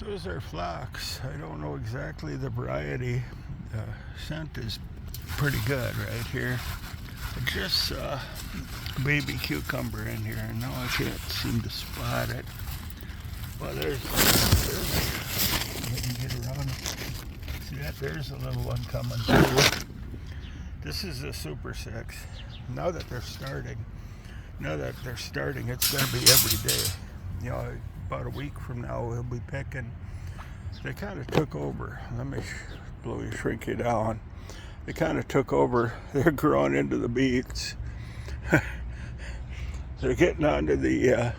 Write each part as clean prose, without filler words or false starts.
Those are phlox. I don't know exactly the variety. Scent is pretty good right here. I just saw baby cucumber in here, and now I can't seem to spot it. Well, there's let me get around. See that? There's a little one coming too. This is a Super 6. Now that they're starting, it's going to be every day. You know, about a week from now we'll be picking. They kind of took over. Let me shrink you down. They kind of took over. They're growing into the beets. They're getting onto the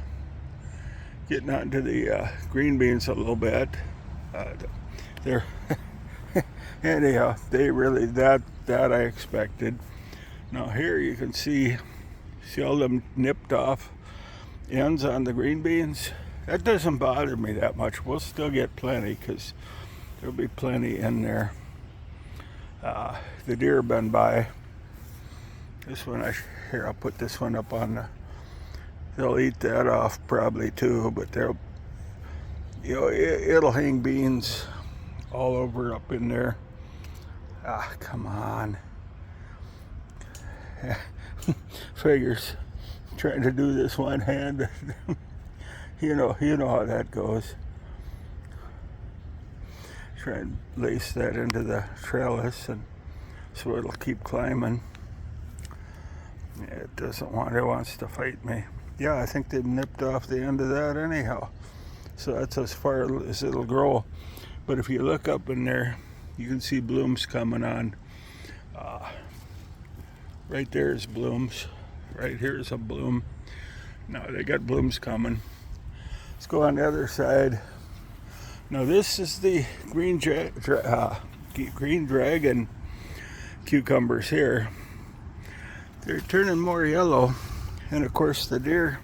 green beans a little bit. They're anyhow. They really that I expected. Now here you can see all them nipped off ends on the green beans. That doesn't bother me that much. We'll still get plenty because there'll be plenty in there. The deer have been by. This one, I'll put this one up on the. They'll eat that off probably too, but it'll hang beans all over up in there. Come on. Figures. Trying to do this one hand. You know how that goes. Try and lace that into the trellis, and so it'll keep climbing. It doesn't want. It wants to fight me. Yeah, I think they've nipped off the end of that anyhow. So that's as far as it'll grow. But if you look up in there, you can see blooms coming on. Right there is blooms. Right here is a bloom. Now they got blooms coming. Let's go on the other side. Now this is the green dragon cucumbers here. They're turning more yellow, and of course the deer,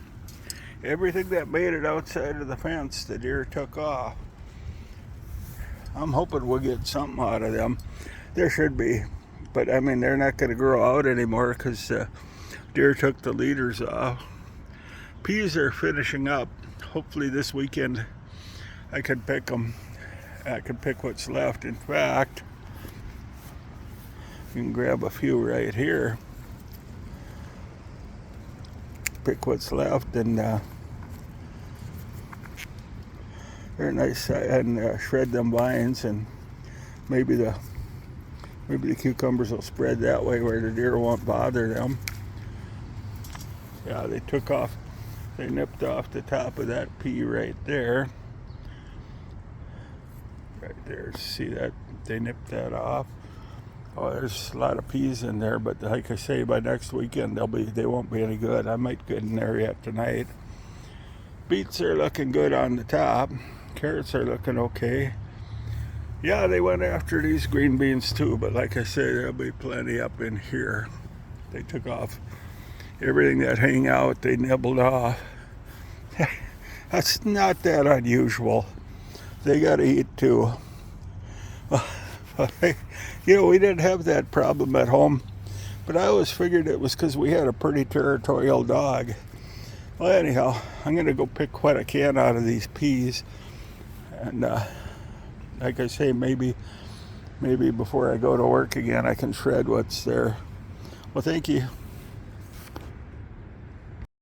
everything that made it outside of the fence, the deer took off. I'm hoping we'll get something out of them. There should be, but I mean they're not going to grow out anymore because deer took the leaders off. Peas are finishing up. Hopefully this weekend I can pick them. I can pick what's left. In fact, you can grab a few right here. Pick what's left, and they're nice, and shred them vines, and maybe the cucumbers will spread that way where the deer won't bother them. Yeah, they took off. They nipped off the top of that pea right there. Right there, see that? They nipped that off. Oh, there's a lot of peas in there, but like I say, by next weekend they won't be any good. I might get in there yet tonight. Beets are looking good on the top. Carrots are looking okay. Yeah, they went after these green beans too, but like I say, there'll be plenty up in here. They took off everything that hang out, they nibbled off. That's not that unusual. They got to eat too. We didn't have that problem at home, but I always figured it was because we had a pretty territorial dog. Well, anyhow, I'm going to go pick quite a can out of these peas, and like I say, maybe before I go to work again, I can shred what's there. Well, thank you.